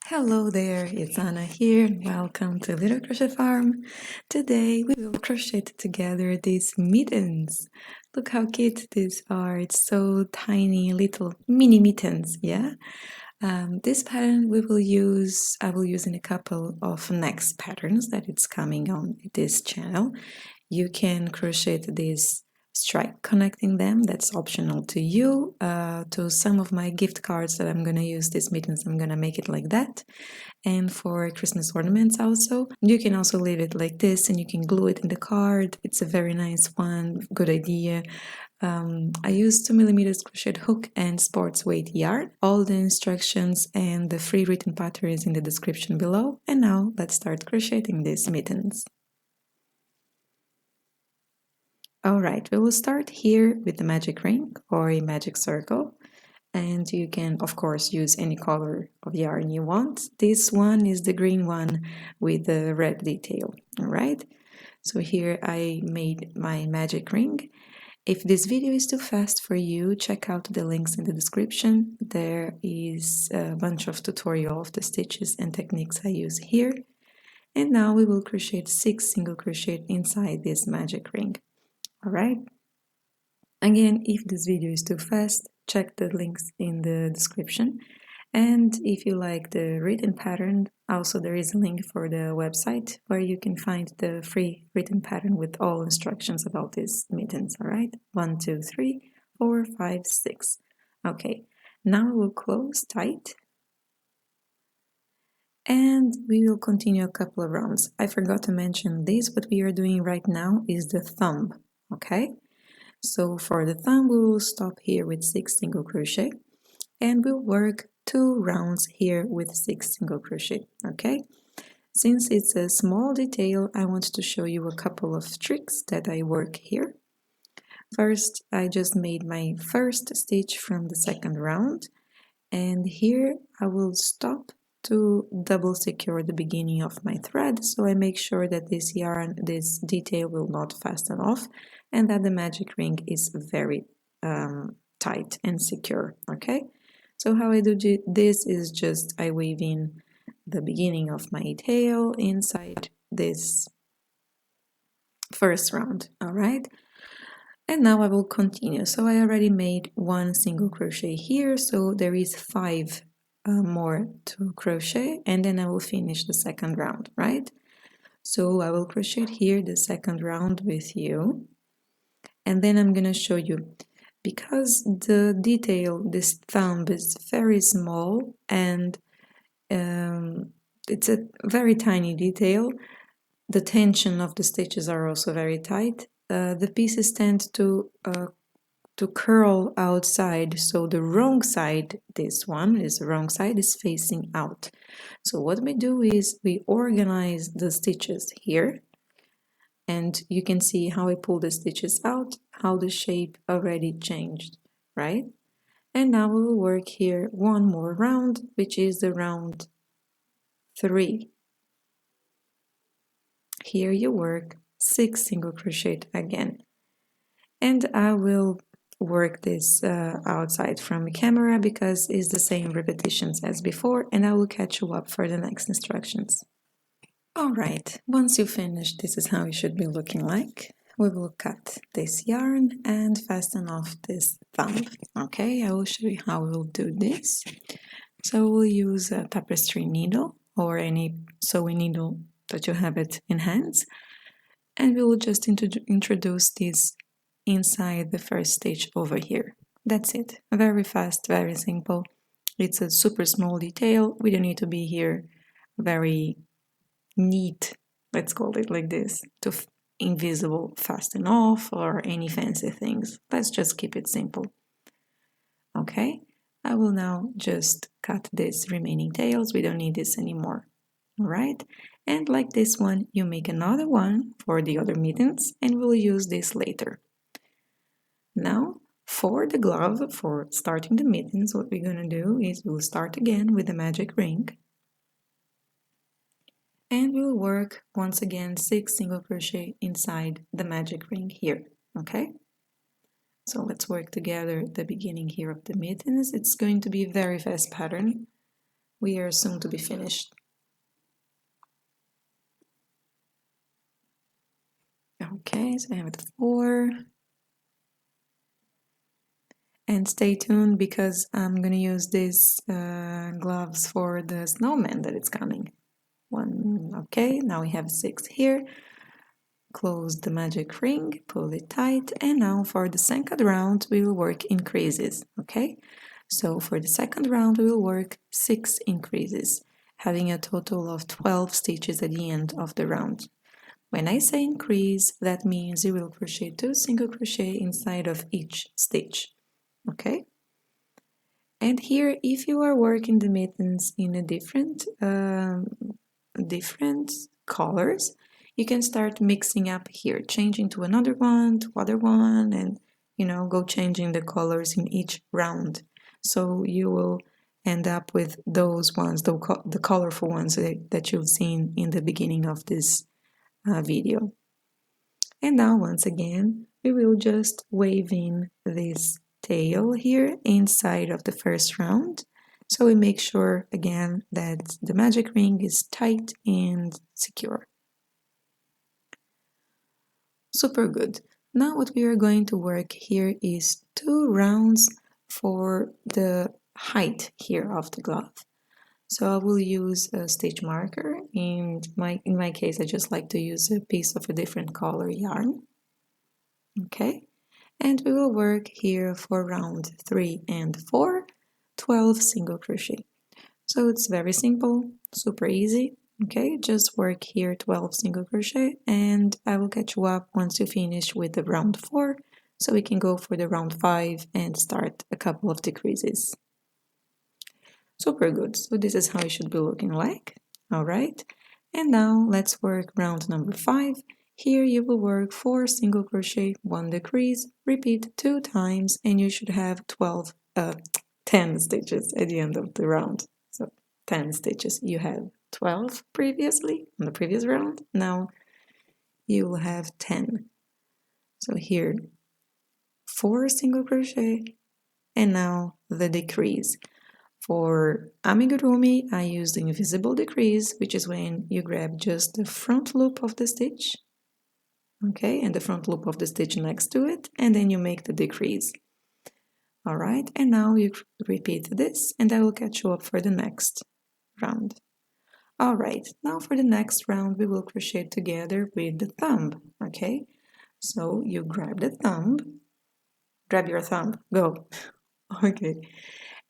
Hello there, it's Anna here. Welcome to Little Crochet Farm. Today we will crochet together these mittens. Look how cute these are. It's so tiny little mini mittens, yeah? This pattern I will use in a couple of next patterns that it's coming on this channel. You can crochet this stripe connecting them, that's optional to you. To some of my gift cards that I'm gonna use these mittens, I'm gonna make it like that. And for Christmas ornaments also, you can also leave it like this and you can glue it in the card. It's a very nice one, good idea. I used 2 millimeters crochet hook and sports weight yarn. All the instructions and the free written pattern is in the description below. And now let's start crocheting these mittens. Alright, we will start here with the magic ring or a magic circle, and you can of course use any color of yarn you want. This one is the green one with the red detail. Alright, so here I made my magic ring. If this video is too fast for you, check out the links in the description. There is a bunch of tutorial of the stitches and techniques I use here. And now we will crochet 6 single crochet inside this magic ring. Alright, again, if this video is too fast, check the links in the description. And if you like the written pattern, also there is a link for the website where you can find the free written pattern with all instructions about these mittens. Alright, 1, 2, 3, 4, 5, 6. Okay, now we'll close tight. And we will continue a couple of rounds. I forgot to mention this, what we are doing right now is the thumb. Okay, so for the thumb we will stop here with 6 single crochet and we'll work 2 rounds here with 6 single crochet. Okay, since it's a small detail, I want to show you a couple of tricks that I work here. First, I just made my first stitch from the second round, and here I will stop to double secure the beginning of my thread, so I make sure that this this detail will not fasten off and that the magic ring is very tight and secure. Okay, so how I do this is just I weave in the beginning of my tail inside this first round. All right, and now I will continue. So I already made 1 single crochet here, so there is 5 more to crochet, and then I will finish the second round, right? So I will crochet here the second round with you, and then I'm gonna show you, because the detail, this thumb is very small and it's a very tiny detail. The tension of the stitches are also very tight. The pieces tend to curl outside, so the wrong side, this one is the wrong side, is facing out. So what we do is we organize the stitches here, and you can see how I pull the stitches out, how the shape already changed, right? And now we will work here 1 more round, which is the round 3. Here you work 6 single crochet again, and I will work this outside from the camera because it's the same repetitions as before, and I will catch you up for the next instructions. Alright, once you finish, this is how it should be looking like. We will cut this yarn and fasten off this thumb. Okay, I will show you how we'll do this. So we'll use a tapestry needle or any sewing needle that you have it in hands, and we will just introduce this inside the first stitch over here. That's it. Very fast, very simple. It's a super small detail. We don't need to be here very neat, let's call it like this, to invisible fasten off or any fancy things. Let's just keep it simple. Okay, I will now just cut these remaining tails. We don't need this anymore. All right, and like this one, you make another one for the other mittens, and we'll use this later. Now, for the glove, for starting the mittens, what we're gonna do is we'll start again with the magic ring, and we'll work once again 6 single crochet inside the magic ring here. Okay, so let's work together the beginning here of the mittens. It's going to be a very fast pattern, We are soon to be finished. Okay, so I have 4. And stay tuned because I'm gonna use these gloves for the snowman that is coming. 1, okay, now we have 6 here. Close the magic ring, pull it tight, and now for the second round we will work increases, okay? So for the second round we will work 6 increases, having a total of 12 stitches at the end of the round. When I say increase, that means you will crochet 2 single crochet inside of each stitch, okay? And here, if you are working the mittens in a different colors, you can start mixing up here, changing to another one, to other one, and go changing the colors in each round. So you will end up with those ones, the colorful ones that you've seen in the beginning of this video. And now once again, we will just wave in this tail here inside of the first round. So we make sure again that the magic ring is tight and secure. Super good. Now what we are going to work here is 2 rounds for the height here of the glove. So I will use a stitch marker. In my case, I just like to use a piece of a different color yarn. Okay, and we will work here for round 3 and 4, 12 single crochet. So it's very simple, super easy. Okay, just work here 12 single crochet, and I will catch you up once you finish with the round 4, so we can go for the round 5 and start a couple of decreases. Super good. So this is how it should be looking like. All right, and now let's work round number 5. Here you will work 4 single crochet, 1 decrease, repeat 2 times, and you should have 10 stitches at the end of the round. So 10 stitches. You had 12 previously in the previous round. Now you will have 10. So here 4 single crochet, and now the decrease. For amigurumi, I use the invisible decrease, which is when you grab just the front loop of the stitch, okay, and the front loop of the stitch next to it, and then you make the decrease. All right, and now you repeat this, and I will catch you up for the next round. All right, now for the next round, we will crochet together with the thumb, okay? So you grab the thumb, grab your thumb, go, okay,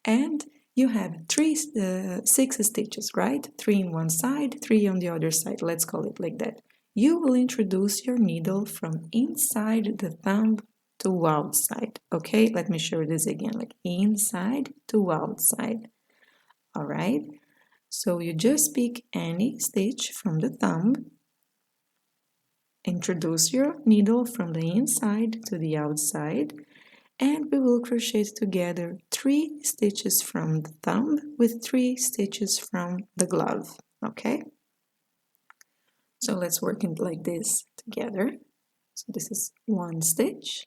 and you have 6 stitches, right? 3 in one side, 3 on the other side. Let's call it like that. You will introduce your needle from inside the thumb to outside. Okay, let me show this again, like inside to outside. All right, so you just pick any stitch from the thumb, introduce your needle from the inside to the outside, and we will crochet together 3 stitches from the thumb with 3 stitches from the glove, okay? So let's work it like this together. So this is 1 stitch.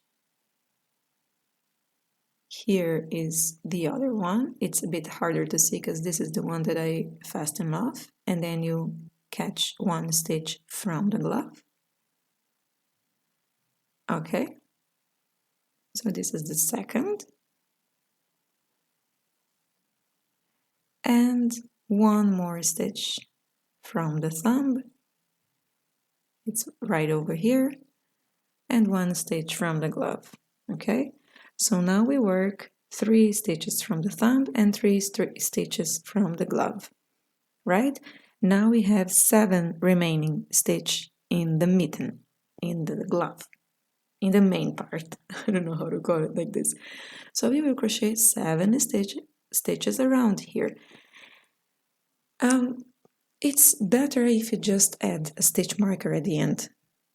Here is the other one. It's a bit harder to see because this is the one that I fasten off, and then you catch 1 stitch from the glove. Okay, so this is the second. And 1 more stitch from the thumb. It's right over here, and 1 stitch from the glove. Okay, so now we work 3 stitches from the thumb and 3 stitches from the glove, right? Now we have 7 remaining stitch in the mitten, in the glove, in the main part. I don't know how to call it like this. So we will crochet 7 stitches around here. It's better if you just add a stitch marker at the end,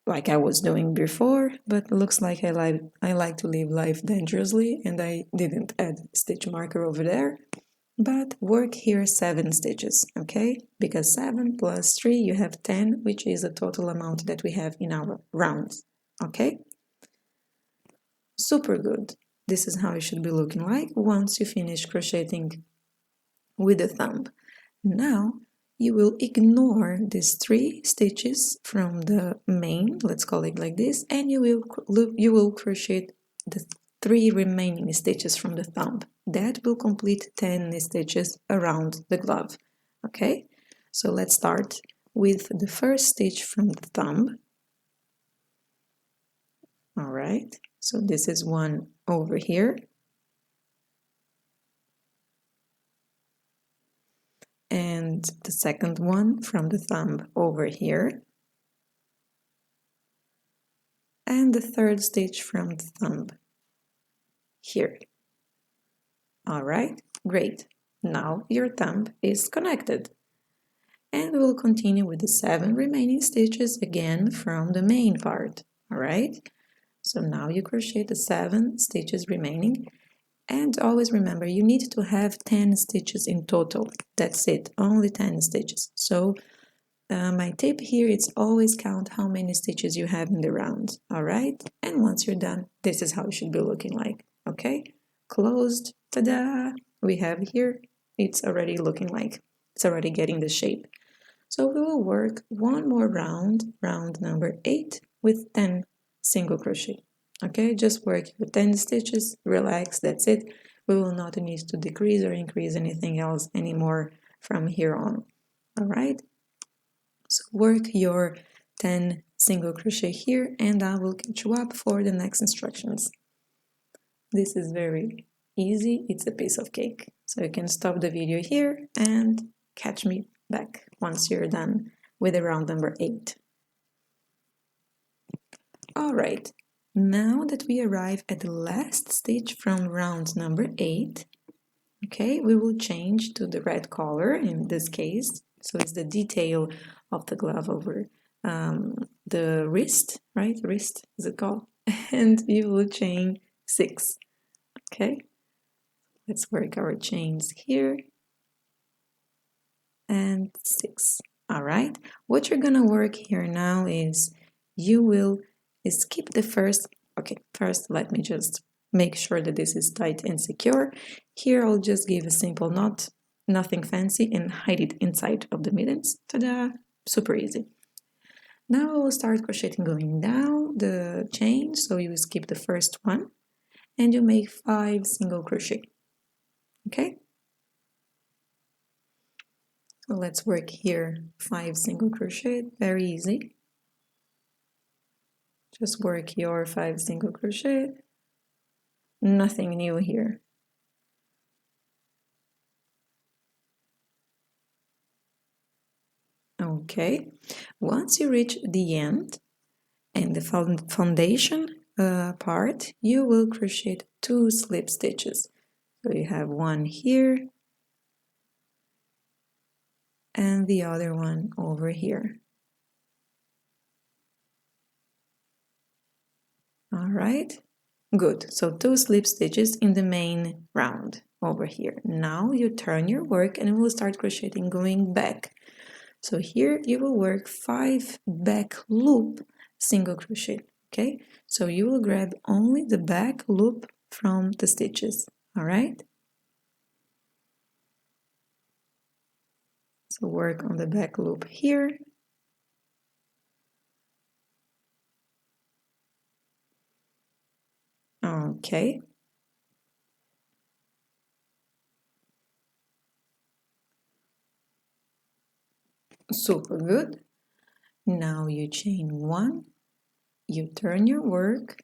like I was doing before, but looks like I like to live life dangerously, and I didn't add stitch marker over there. But work here 7 stitches, okay? Because 7 plus 3, you have 10, which is the total amount that we have in our rounds, okay? Super good. This is how it should be looking like once you finish crocheting with the thumb. Now you will ignore these 3 stitches from the main, let's call it like this, and you will crochet the 3 remaining stitches from the thumb. That will complete 10 stitches around the glove. Okay, so let's start with the first stitch from the thumb. All right, so this is one over here. And the second one from the thumb over here. And the third stitch from the thumb here. All right, great. Now your thumb is connected. And we will continue with the 7 remaining stitches again from the main part. All right, so now you crochet the 7 stitches remaining. And always remember, you need to have 10 stitches in total. That's it, only 10 stitches. So my tip here is always count how many stitches you have in the round. All right, and once you're done, this is how it should be looking like. Okay, closed. Ta-da! We have here, it's already looking like it's already getting the shape. So we will work one more round number 8 with 10 single crochet. Okay, just work with 10 stitches, relax, that's it. We will not need to decrease or increase anything else anymore from here on. All right, so work your 10 single crochet here, and I will catch you up for the next instructions. This is very easy, it's a piece of cake. So you can stop the video here and catch me back once you're done with the round number 8. All right, now that we arrive at the last stitch from round number 8, okay, we will change to the red color in this case. So it's the detail of the glove over the wrist, right? Wrist is it called? And you will chain 6. Okay, let's work our chains here. And 6. All right, what you're gonna work here now is you will skip the first. Okay, first let me just make sure that this is tight and secure. Here I'll just give a simple knot, nothing fancy, and hide it inside of the mittens. Ta-da! Super easy. Now we'll start crocheting going down the chain. So you skip the first one and you make 5 single crochet. Okay, so let's work here 5 single crochet, very easy. Just work your 5 single crochet, nothing new here. Okay, once you reach the end and the foundation part, you will crochet 2 slip stitches. So you have one here and the other one over here. All right, good. So 2 slip stitches in the main round over here. Now you turn your work and we'll start crocheting going back. So here you will work 5 back loop single crochet. Okay, so you will grab only the back loop from the stitches. All right, so work on the back loop here. Okay, super good. Now you chain 1, you turn your work,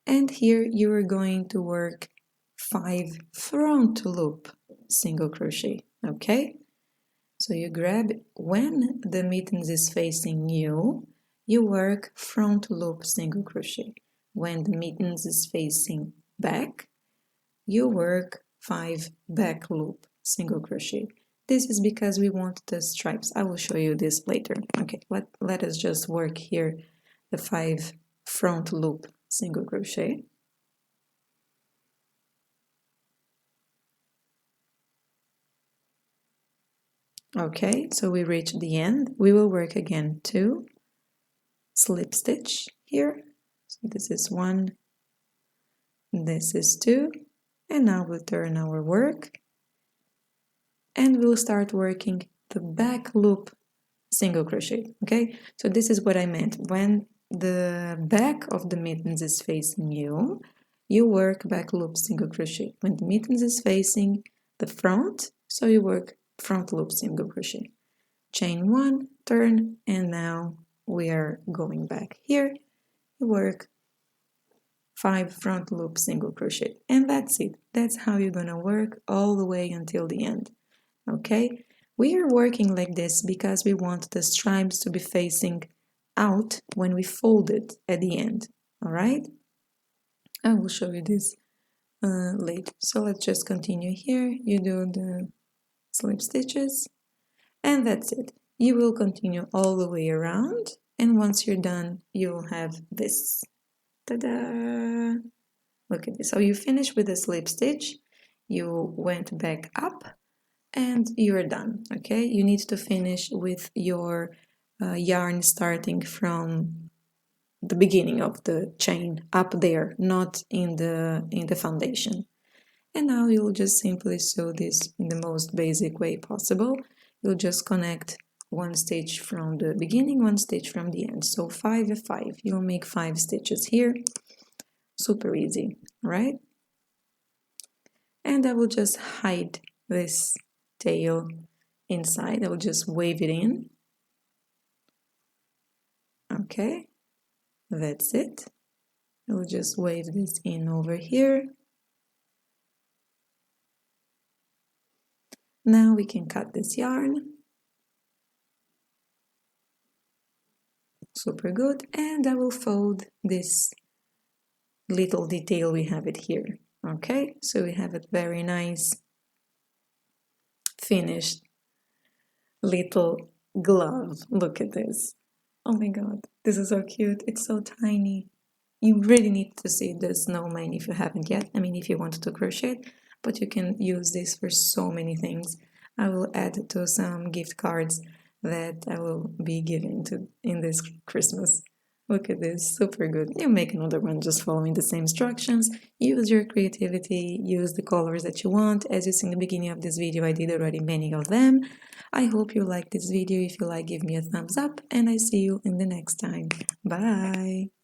and here you are going to work 5 front loop single crochet. Okay, so you grab, when the mittens is facing you, you work front loop single crochet. When the mittens is facing back, you work 5 back loop single crochet. This is because we want the stripes. I will show you this later. Okay, let us just work here the 5 front loop single crochet. Okay, so we reach the end. We will work again 2 slip stitch here. So this is 1, this is 2, and now we'll turn our work and we'll start working the back loop single crochet. Okay, so this is what I meant. When the back of the mittens is facing you, you work back loop single crochet. When the mittens is facing the front, so you work front loop single crochet. Chain 1, turn, and now we are going back here. You work 5 front loop single crochet, and that's it. That's how you're gonna work all the way until the end. Okay, we are working like this because we want the stripes to be facing out when we fold it at the end. All right, I will show you this later. So let's just continue here. You do the slip stitches, and that's it. You will continue all the way around, and once you're done, you'll have this. Ta-da! Look at this. So you finish with a slip stitch, you went back up, and you're done. Okay, you need to finish with your yarn starting from the beginning of the chain up there, not in the foundation. And now you'll just simply sew this in the most basic way possible. You'll just connect one stitch from the beginning, one stitch from the end. So 5 and 5. You'll make 5 stitches here. Super easy, right? And I will just hide this tail inside. I will just wave it in. Okay, that's it. I will just wave this in over here. Now we can cut this yarn. Super good. And I will fold this little detail we have it here. Okay, so we have a very nice finished little glove. Look at this. Oh my god, this is so cute. It's so tiny. You really need to see the snowman if you haven't yet. I mean, if you wanted to crochet, but you can use this for so many things. I will add to some gift cards that I will be giving to in this Christmas. Look at this, super good. You make another one just following the same instructions. Use your creativity, use the colors that you want. As you see in the beginning of this video, I did already many of them. I hope you like this video. If you like, give me a thumbs up, and I see you in the next time. Bye!